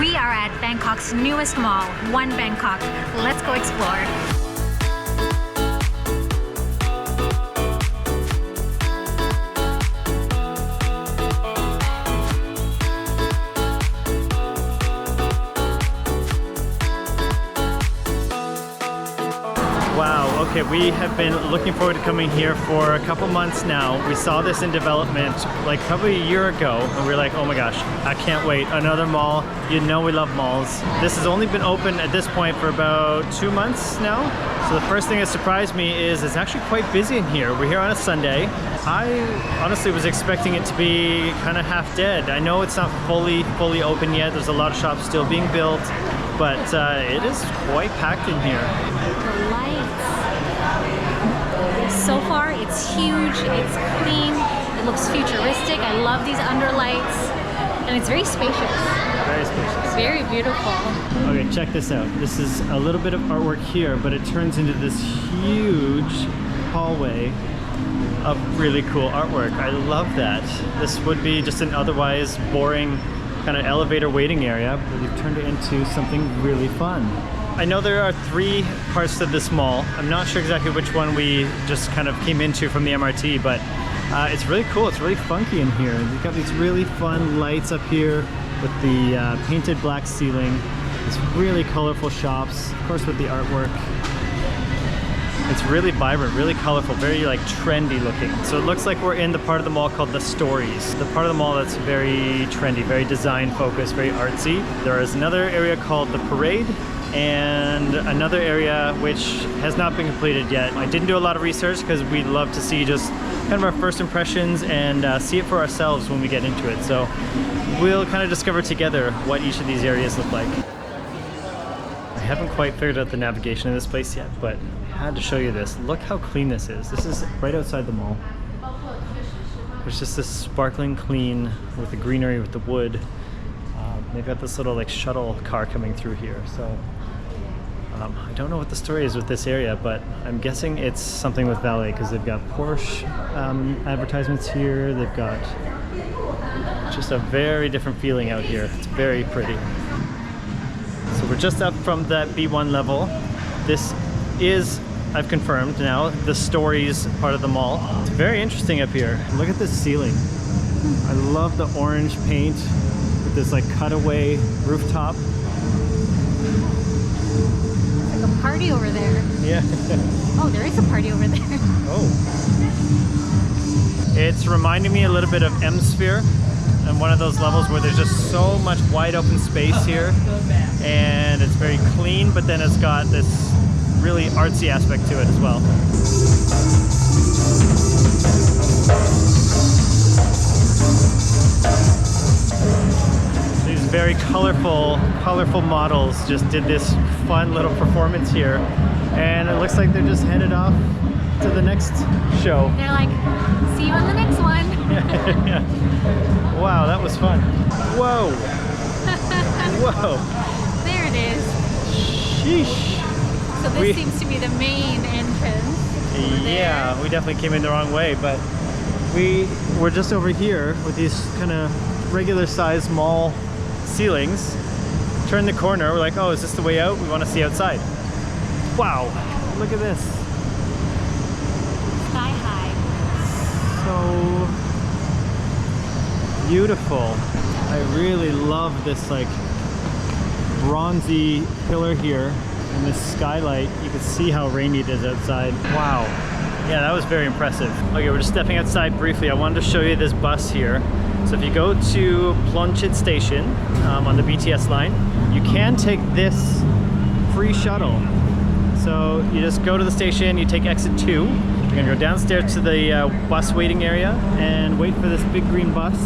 We are at Bangkok's newest mall, One Bangkok. Let's go explore. Wow, okay, we have been looking forward to coming here for a couple months now. We saw this in development like probably a year ago, and we were like, oh my gosh, I can't wait. Another mall. You know we love malls. This has only been open at this point for about 2 months now. So the first thing that surprised me is it's actually quite busy in here. We're here on a Sunday. I honestly was expecting it to be kind of half dead. I know it's not fully open yet. There's a lot of shops still being built, but it is quite packed in here. The lights. So far, it's huge, it's clean, it looks futuristic. I love these underlights, and it's very spacious. Very spacious. Very beautiful. Okay, check this out. This is a little bit of artwork here, but it turns into this huge hallway of really cool artwork. I love that. This would be just an otherwise boring kind of elevator waiting area, but you've turned it into something really fun. I know there are 3 parts to this mall. I'm not sure exactly which one we just kind of came into from the MRT, but it's really cool. It's really funky in here. We've got these really fun lights up here with the painted black ceiling. It's really colorful shops, of course with the artwork. It's really vibrant, really colorful, very like trendy looking. So it looks like we're in the part of the mall called the Storeys. The part of the mall that's very trendy, very design focused, very artsy. There is another area called the Parade, and another area which has not been completed yet. I didn't do a lot of research because we'd love to see just kind of our first impressions and see it for ourselves when we get into it. So we'll kind of discover together what each of these areas look like. I haven't quite figured out the navigation of this place yet, but I had to show you this. Look how clean this is. This is right outside the mall. There's just this sparkling clean with the greenery, with the wood. They've got this little like shuttle car coming through here. So I don't know what the story is with this area, but I'm guessing it's something with valet because they've got Porsche advertisements here. They've got just a very different feeling out here. It's very pretty. So we're just up from that B1 level. This is, I've confirmed now, the Storeys part of the mall. It's very interesting up here. Look at this ceiling. I love the orange paint with this like cutaway rooftop. It's like a party over there. Yeah. Oh, there is a party over there. Oh. It's reminding me a little bit of M-Sphere, and one of those levels where there's just so much wide open space here, and it's very clean, but then it's got this really artsy aspect to it as well. These very colorful models just did this fun little performance here, and it looks like they're just headed off to the next show. They're like, see you on the next one. Yeah. Wow, that was fun. Whoa. Whoa. There it is. Sheesh. So this seems to be the main entrance. Yeah, we definitely came in the wrong way, but we were just over here with these kind of regular sized mall ceilings. Turn the corner, we're like, oh, is this the way out? We want to see outside. Wow, look at this. Sky high. So beautiful. I really love this like bronzy pillar here and this skylight. You can see how rainy it is outside. Wow. Yeah, that was very impressive. Okay, we're just stepping outside briefly. I wanted to show you this bus here. So if you go to Plonchit Station on the BTS line, you can take this free shuttle. So you just go to the station, you take exit 2. You're gonna go downstairs to the bus waiting area and wait for this big green bus.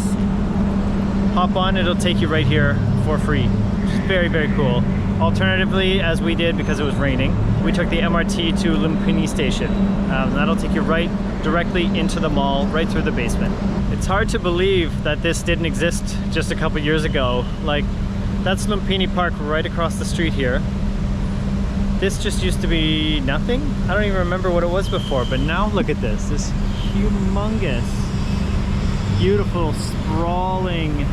Hop on, it'll take you right here for free. Which is very, very cool. Alternatively, as we did because it was raining, we took the MRT to Lumpini Station. That'll take you right directly into the mall, right through the basement. It's hard to believe that this didn't exist just a couple years ago. Like, that's Lumpini Park right across the street here. This just used to be nothing. I don't even remember what it was before, but now look at this. This humongous, beautiful, sprawling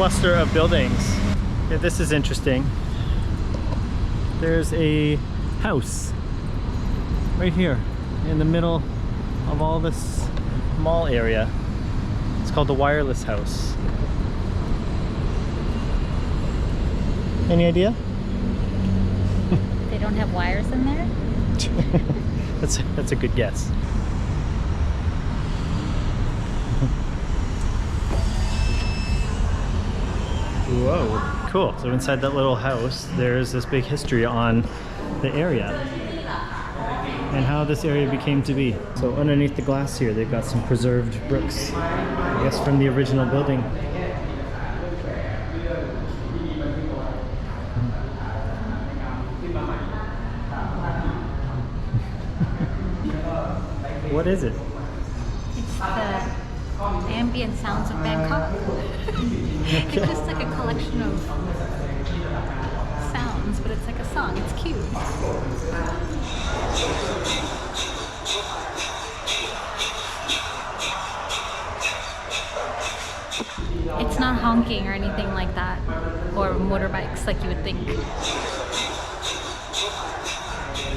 cluster of buildings. Okay, this is interesting. There's a house right here in the middle of all this mall area. It's called the Wireless House. Any idea? They don't have wires in there? That's a good guess. Whoa, cool. So inside that little house, there's this big history on the area and how this area became to be. So underneath the glass here, they've got some preserved bricks, I guess from the original building. What is it? It's the ambient sounds of Bangkok. It's just like a collection of sounds, but it's like a song. It's cute. It's not honking or anything like that, or motorbikes like you would think.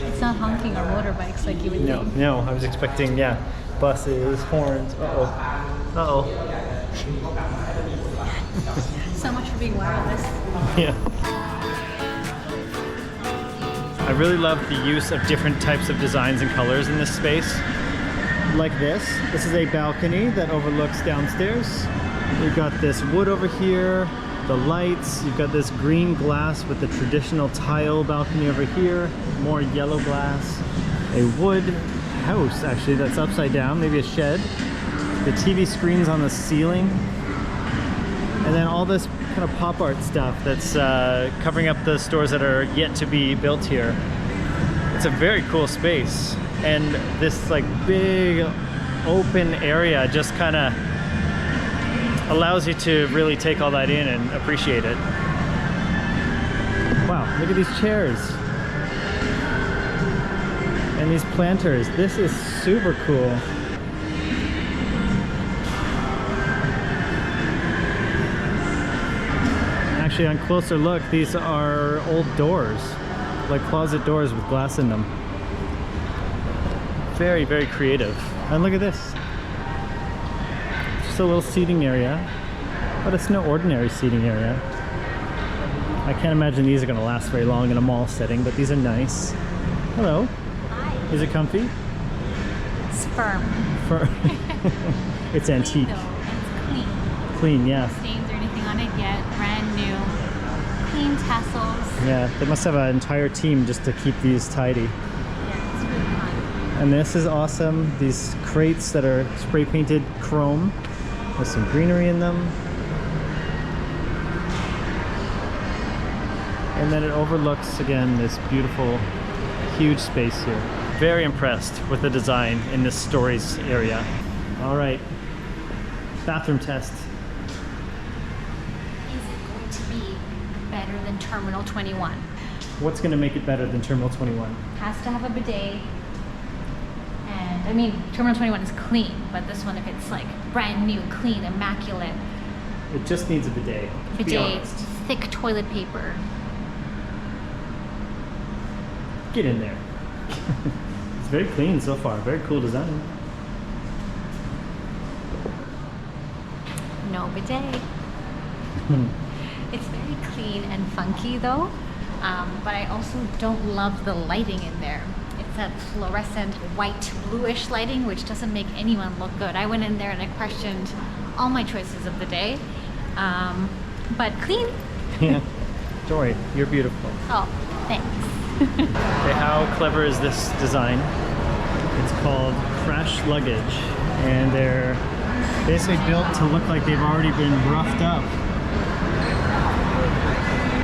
It's not honking or motorbikes like you would think. No, I was expecting, yeah, buses, horns. Uh-oh. So much for being wireless. Yeah. I really love the use of different types of designs and colors in this space. Like this. This is a balcony that overlooks downstairs. We've got this wood over here, the lights. You've got this green glass with the traditional tile balcony over here. More yellow glass. A wood house, actually, that's upside down, maybe a shed. The TV screens on the ceiling. And then all this kind of pop art stuff that's covering up the stores that are yet to be built here. It's a very cool space. And this like big open area just kind of allows you to really take all that in and appreciate it. Wow, look at these chairs. And these planters. This is super cool. Actually, on closer look, these are old doors, like closet doors with glass in them. Very, very creative. And look at this. Just a little seating area, but it's no ordinary seating area. I can't imagine these are going to last very long in a mall setting, but these are nice. Hello. Hi. Is it comfy? It's firm. It's antique. Clean, though. It's clean. Clean, yeah. No stains or anything on it yet. Brand new. Clean tassels. Yeah, they must have an entire team just to keep these tidy. Yeah, it's really fun. And this is awesome. These crates that are spray painted chrome with some greenery in them. And then it overlooks, again, this beautiful, huge space here. Very impressed with the design in this Storeys area. All right, bathroom test. Is it going to be better than Terminal 21? What's going to make it better than Terminal 21? Has to have a bidet. And I mean, Terminal 21 is clean, but this one, if it's like brand new, clean, immaculate. It just needs a bidet. To be honest. Thick toilet paper. Get in there. It's very clean so far. Very cool design. No bidet. It's very clean and funky though, but I also don't love the lighting in there. It's that fluorescent white bluish lighting which doesn't make anyone look good. I went in there and I questioned all my choices of the day, but clean. Yeah, don't worry, you're beautiful. Oh, thanks. Okay, how clever is this design? It's called Crash Luggage, and they're basically built to look like they've already been roughed up.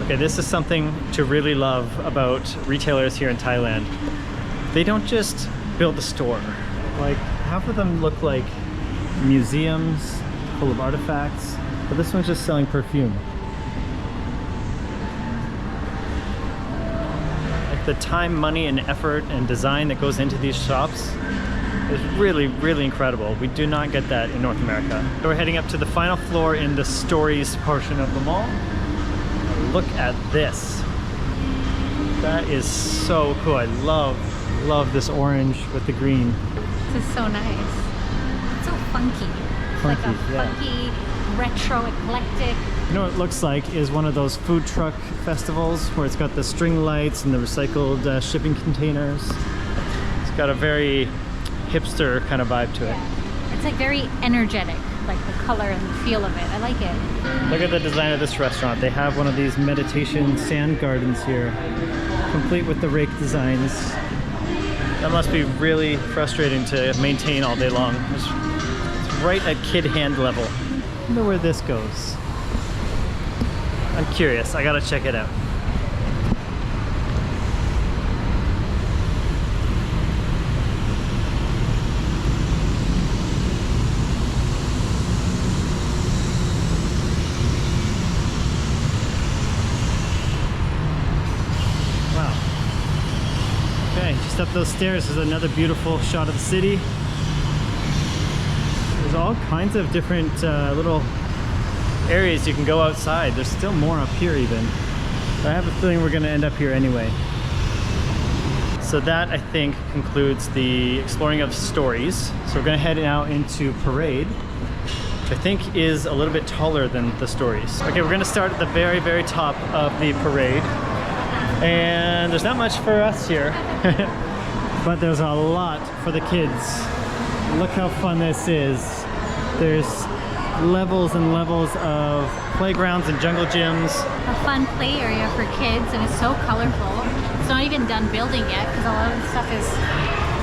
Okay, this is something to really love about retailers here in Thailand. They don't just build a store. Like, half of them look like museums full of artifacts, but this one's just selling perfume. Like the time, money, and effort and design that goes into these shops is really, really incredible. We do not get that in North America. So we're heading up to the final floor in the Storeys portion of the mall. Look at this. That is so cool. I love this orange with the green. This is so nice. It's so funky. It's like a funky, retro, eclectic. You know what it looks like is one of those food truck festivals where it's got the string lights and the recycled shipping containers. It's got a very hipster kind of vibe to it. It's like very energetic, like the color and the feel of it. I like it. Look at the design of this restaurant. They have one of these meditation sand gardens here, complete with the rake designs. That must be really frustrating to maintain all day long. It's right at kid hand level. I wonder where this goes. I'm curious. I gotta check it out. Wow. Okay, just up those stairs is another beautiful shot of the city. There's all kinds of different little areas you can go outside. There's still more up here even. But I have a feeling we're gonna end up here anyway. So that, I think, concludes the exploring of Storeys. So we're gonna head now into Parade, which I think is a little bit taller than the Storeys. Okay, we're gonna start at the very, very top of the Parade. And there's not much for us here, but there's a lot for the kids. Look how fun this is. There's levels and levels of playgrounds and jungle gyms. A fun play area for kids, and it's so colorful. It's not even done building yet because a lot of the stuff is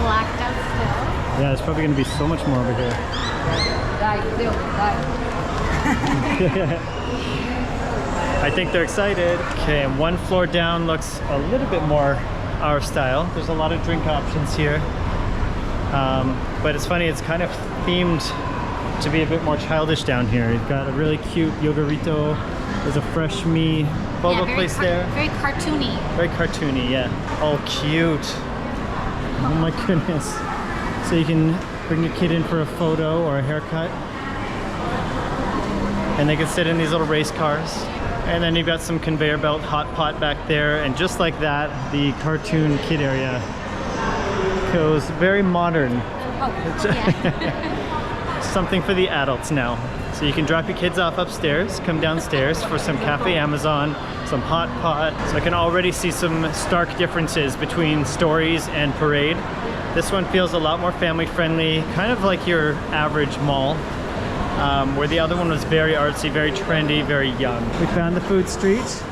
blacked out still. Yeah, there's probably going to be so much more over here. I think they're excited. Okay, and one floor down looks a little bit more our style. There's a lot of drink options here. But it's funny, it's kind of themed to be a bit more childish down here. You've got a really cute Yogurito. There's a Fresh Me boba place there. Very cartoony. Very cartoony, yeah. Oh, cute. Oh my goodness. So you can bring your kid in for a photo or a haircut. And they can sit in these little race cars. And then you've got some conveyor belt hot pot back there. And just like that, the cartoon kid area goes very modern. Oh, yeah. Something for the adults now. So you can drop your kids off upstairs, come downstairs for some Cafe Amazon, some hot pot. So I can already see some stark differences between Storeys and Parade. This one feels a lot more family friendly, kind of like your average mall, where the other one was very artsy, very trendy, very young. We found the food street.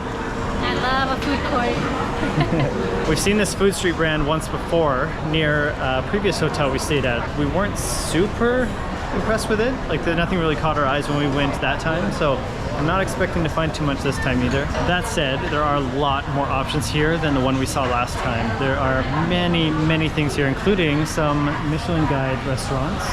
I love a food court. We've seen this food street brand once before near a previous hotel we stayed at. We weren't super impressed with it. Like, nothing really caught our eyes when we went that time, so I'm not expecting to find too much this time either. That said, there are a lot more options here than the one we saw last time. There are many, many things here, including some Michelin Guide restaurants.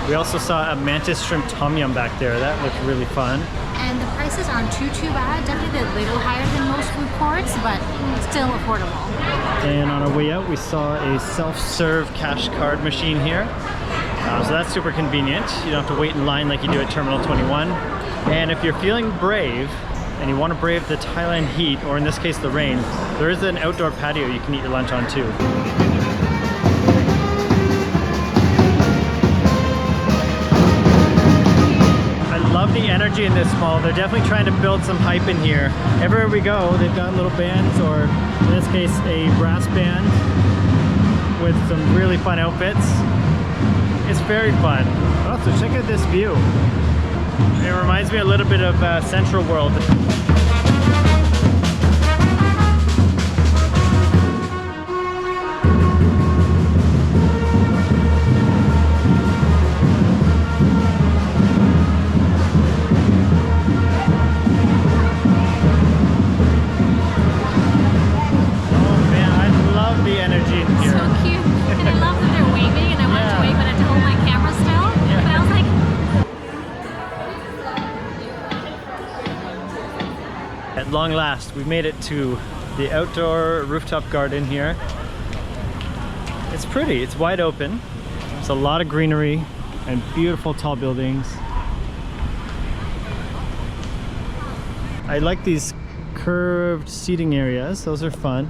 We also saw a mantis shrimp tom yum back there. That looked really fun. And the prices aren't too bad. Definitely a little higher than most food courts, but still affordable. And on our way out, we saw a self-serve cash card machine here. So that's super convenient. You don't have to wait in line like you do at Terminal 21. And if you're feeling brave and you want to brave the Thailand heat, or in this case the rain, there is an outdoor patio you can eat your lunch on too. I love the energy in this mall. They're definitely trying to build some hype in here. Everywhere we go, they've got little bands, or in this case a brass band with some really fun outfits. It's very fun. Oh, so check out this view. It reminds me a little bit of Central World. At long last, we've made it to the outdoor rooftop garden here. It's pretty, it's wide open. It's a lot of greenery and beautiful tall buildings. I like these curved seating areas. Those are fun.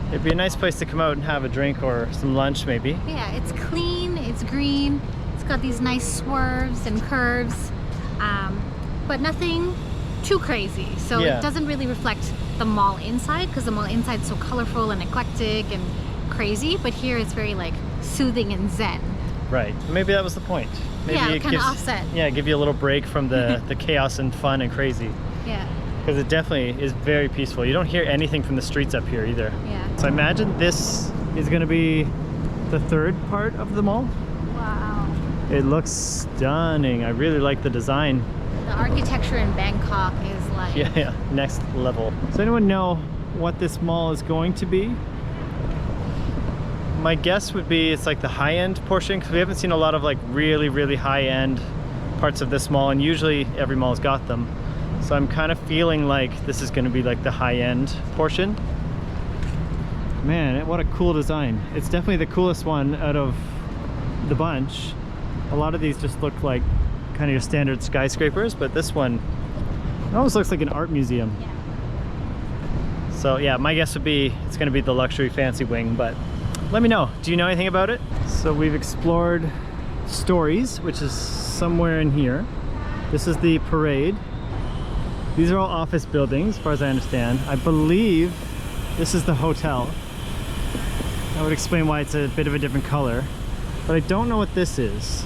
It'd be a nice place to come out and have a drink or some lunch maybe. Yeah, it's clean, it's green, it's got these nice swerves and curves, but nothing too crazy. So Yeah. it doesn't really reflect the mall inside, because the mall inside is so colorful and eclectic and crazy, but here it's very like soothing and zen. Right. Maybe that was the point. Maybe Yeah, it kind of gives, offset. Yeah, give you a little break from the chaos and fun and crazy. Yeah, Because it definitely is very peaceful. You don't hear anything from the streets up here either. yeah. So I imagine this is going to be the third part of the mall. Wow. It looks stunning. I really like the design. The architecture in Bangkok is like... Yeah, next level. Does anyone know what this mall is going to be? My guess would be it's like the high-end portion, because we haven't seen a lot of like really high-end parts of this mall, and usually every mall's got them. So I'm kind of feeling like this is going to be like the high-end portion. Man, what a cool design. It's definitely the coolest one out of the bunch. A lot of these just look like kind of your standard skyscrapers, but this one, it almost looks like an art museum. Yeah. So yeah, my guess would be it's going to be the luxury fancy wing, but let me know. Do you know anything about it? So we've explored Storeys, which is somewhere in here. This is the parade. These are all office buildings, as far as I understand. I believe this is the hotel. That would explain why it's a bit of a different color. But I don't know what this is.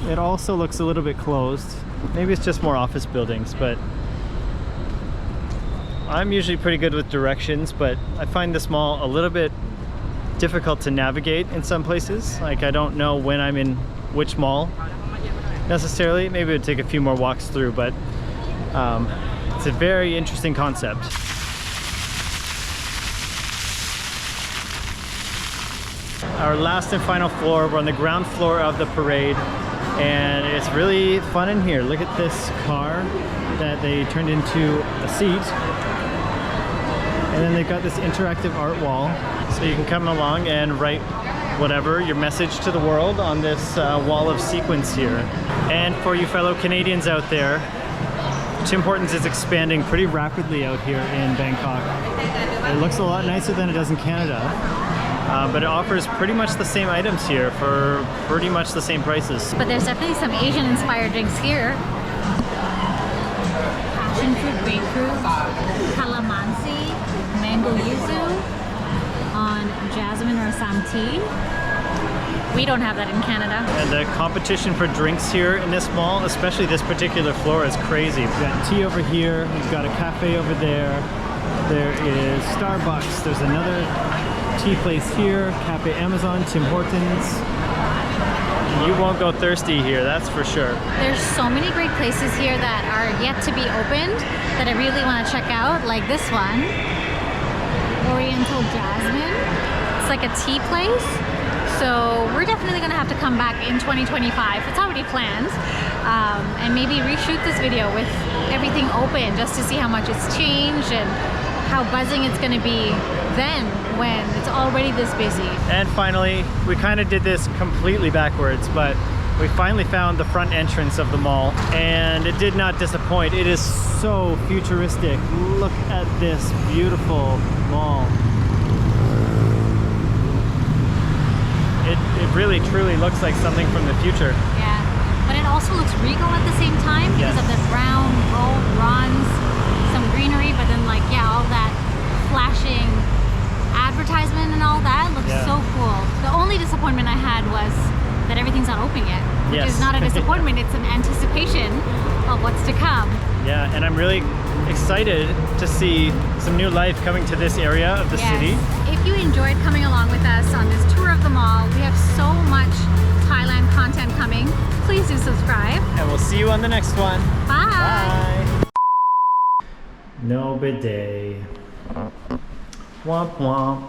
It also looks a little bit closed. Maybe it's just more office buildings, but I'm usually pretty good with directions, but I find this mall a little bit difficult to navigate in some places. Like I don't know when I'm in which mall necessarily. Maybe it would take a few more walks through, but it's a very interesting concept. Our last and final floor, we're on the ground floor of the parade, and it's really fun in here. Look at this car that they turned into a seat, and then they've got this interactive art wall, so you can come along and write whatever, your message to the world on this wall of sequins here. And for you fellow Canadians out there, Tim Hortons is expanding pretty rapidly out here in Bangkok. It looks a lot nicer than it does in Canada, but it offers pretty much the same items here for pretty much the same prices. But there's definitely some Asian-inspired drinks here. Passion fruit, grapefruit, calamansi, mango yuzu, on jasmine or Assam tea. We don't have that in Canada. And the competition for drinks here in this mall, especially this particular floor, is crazy. We've got tea over here, we've got a cafe over there, there is Starbucks, there's another tea place here, Cafe Amazon, Tim Hortons. You won't go thirsty here, that's for sure. There's so many great places here that are yet to be opened that I really want to check out, like this one, Oriental Jasmine. It's like a tea place. So we're definitely gonna have to come back in 2025. It's already planned. And maybe reshoot this video with everything open just to see how much it's changed and how buzzing it's gonna be then when it's already this busy. And finally, we kind of did this completely backwards, but we finally found the front entrance of the mall, and it did not disappoint. It is so futuristic. Look at this beautiful mall. It really truly looks like something from the future. Yeah, but it also looks regal at the same time because Yes. of the brown gold bronze, some greenery, but then like, yeah, all that flashing advertisement and all that looks Yeah. so cool. The only disappointment I had was that everything's not open yet, which Yes. is not a disappointment, it's an anticipation of what's to come. Yeah, and I'm really excited to see some new life coming to this area of the city. If you enjoyed coming along with us on this tour of the mall, we have so much Thailand content coming. Please do subscribe. And we'll see you on the next one. Bye. Bye. No bidet. Womp womp.